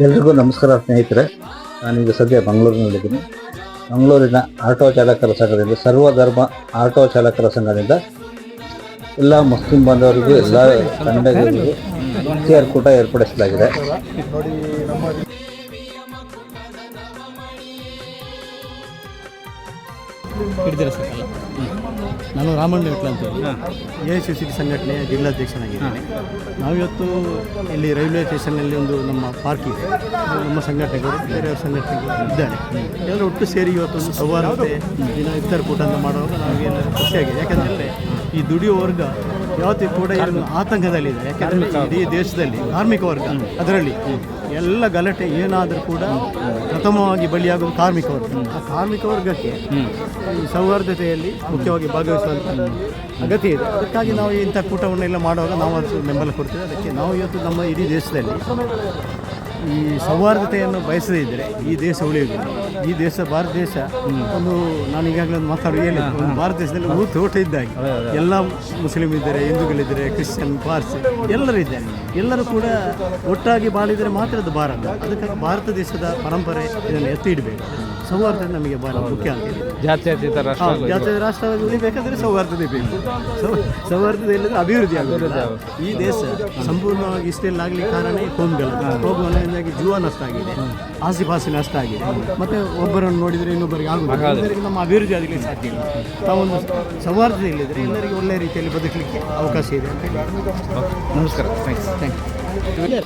ಎಲ್ರಿಗೂ ನಮಸ್ಕಾರ ಸ್ನೇಹಿತರೆ. ನಾನೀಗ ಸದ್ಯ ಮಂಗಳೂರಿನಲ್ಲಿದ್ದೀನಿ. ಮಂಗಳೂರಿನ ಆಟೋ ಚಾಲಕರ ಸಂಘದಿಂದ, ಸರ್ವಧರ್ಮ ಆಟೋ ಚಾಲಕರ ಸಂಘದಿಂದ ಎಲ್ಲ ಮುಸ್ಲಿಂ ಬಾಂಧವರಿಗೂ ಎಲ್ಲ ತಂಡಗಳಿಗೂ ಇಫ್ತಿಯಾರ್ ಕೂಟ ಏರ್ಪಡಿಸಲಾಗಿದೆ. ನಾನು ರಾಮಣ್ಣ ವಿಟ್ಲ ಅಂತ AICC ಸಂಘಟನೆಯ ಜಿಲ್ಲಾಧ್ಯಕ್ಷನಾಗಿದ್ದೇನೆ. ನಾವಿವತ್ತು ಇಲ್ಲಿ ರೈಲ್ವೆ ಸ್ಟೇಷನ್ನಲ್ಲಿ ಒಂದು ನಮ್ಮ ಪಾರ್ಕ್ ಇದೆ, ನಮ್ಮ ಸಂಘಟನೆಗಳು ಬೇರೆಯವ್ರ ಸಂಘಟನೆಗಳು ಇದ್ದಾರೆ. ಎಲ್ಲರೂ ಒಟ್ಟು ಸೇರಿ ಇವತ್ತೊಂದು ಸೌಹಾರ್ದತೆ ದಿನ ಇಫ್ತಾರ್ ಕೂಟ ಅಂತ ಮಾಡುವಾಗ ನಾವೇನಾದರೂ ಖುಷಿಯಾಗಿದೆ. ಯಾಕಂದರೆ ಈ ದುಡಿಯೋ ವರ್ಗ ಯಾವತ್ತೂ ಕೂಡ ಇದನ್ನು ಆತಂಕದಲ್ಲಿದೆ. ಯಾಕಂದರೆ ಇಡೀ ದೇಶದಲ್ಲಿ ಕಾರ್ಮಿಕ ವರ್ಗ, ಅದರಲ್ಲಿ ಎಲ್ಲ ಗಲಾಟೆ ಏನಾದರೂ ಕೂಡ ಪ್ರಥಮವಾಗಿ ಬಲಿಯಾಗುವುದು ಕಾರ್ಮಿಕ ವರ್ಗ. ಆ ಕಾರ್ಮಿಕ ವರ್ಗಕ್ಕೆ ಈ ಸೌಹಾರ್ದತೆಯಲ್ಲಿ ಮುಖ್ಯವಾಗಿ ಭಾಗವಹಿಸುವಂಥ ಅಗತ್ಯ ಇದೆ. ಅದಕ್ಕಾಗಿ ನಾವು ಇಂಥ ಕೂಟವನ್ನೆಲ್ಲ ಮಾಡುವಾಗ ನಾವು ಅದು ಬೆಂಬಲ ಕೊಡ್ತೇವೆ. ಅದಕ್ಕೆ ನಾವು ಇವತ್ತು ನಮ್ಮ ಇಡೀ ದೇಶದಲ್ಲಿ ಈ ಸೌಹಾರ್ದತೆಯನ್ನು ಬಯಸದೇ ಇದ್ದರೆ ಈ ದೇಶ ಉಳಿಯುವುದಿಲ್ಲ. ಈ ದೇಶ, ಭಾರತ ದೇಶ ಒಂದು, ನಾನು ಈಗಾಗಲೇ ಒಂದು ಹೇಳಿದೆ, ಒಂದು ಭಾರತ ದೇಶದಲ್ಲಿ ತೋಟ ಇದ್ದಾಗೆ ಎಲ್ಲ ಮುಸ್ಲಿಮ್ ಇದ್ದಾರೆ, ಹಿಂದೂಗಳಿದ್ದಾರೆ, ಕ್ರಿಶ್ಚಿಯನ್, ಪಾರ್ಸಿ ಎಲ್ಲರೂ ಇದ್ದಾರೆ. ಎಲ್ಲರೂ ಕೂಡ ಒಟ್ಟಾಗಿ ಬಾಳಿದರೆ ಮಾತ್ರ ಅದು ಭಾರತ. ಅದಕ್ಕಾಗಿ ಭಾರತ ದೇಶದ ಪರಂಪರೆ ಇದನ್ನು ಎತ್ತಿ ಇಡಬೇಕು. ಸೌಹಾರ್ದತೆ ನಮಗೆ ಭಾಳ ಮುಖ್ಯ ಅಂತ ಹೇಳಿ, ಜಾತ್ಯತೀತ ರಾಷ್ಟ್ರವಾಗಿ ಉಳಿಬೇಕಾದ್ರೆ ಸೌಹಾರ್ದತೆ ಬೇಕು. ಸೌಹಾರ್ದತೆ ಇಲ್ಲದ್ರೆ ಅಭಿವೃದ್ಧಿ ಆಗುವುದಿಲ್ಲ. ಈ ದೇಶ ಸಂಪೂರ್ಣವಾಗಿ ಇಷ್ಟೆಲ್ಲ ಆಗಲಿಕ್ಕೆ ಕಾರಣ ಈ ಹೋಗುವಲ್ಲಿಂದಾಗಿ ಜೀವ ನಷ್ಟ ಆಗಿದೆ, ಆಸ್ತಿಪಾಸ್ತಿ ನಷ್ಟ ಆಗಿದೆ. ಮತ್ತು ಒಬ್ಬರನ್ನು ನೋಡಿದರೆ ಇನ್ನೊಬ್ಬರಿಗೆ ಆಗುವುದು, ನಮ್ಮ ಅಭಿವೃದ್ಧಿ ಆಗಲಿಕ್ಕೆ ಸಾಧ್ಯ ಇಲ್ಲ. ತಾವೊಂದು ಸೌಹಾರ್ದತೆ ಇಲ್ಲದ್ರೆ ಎಲ್ಲರಿಗೂ ಒಳ್ಳೆಯ ರೀತಿಯಲ್ಲಿ ಬದುಕಲಿಕ್ಕೆ ಅವಕಾಶ ಇದೆ ಅಂತ ಹೇಳಿ. ನಮಸ್ಕಾರ. Thank you.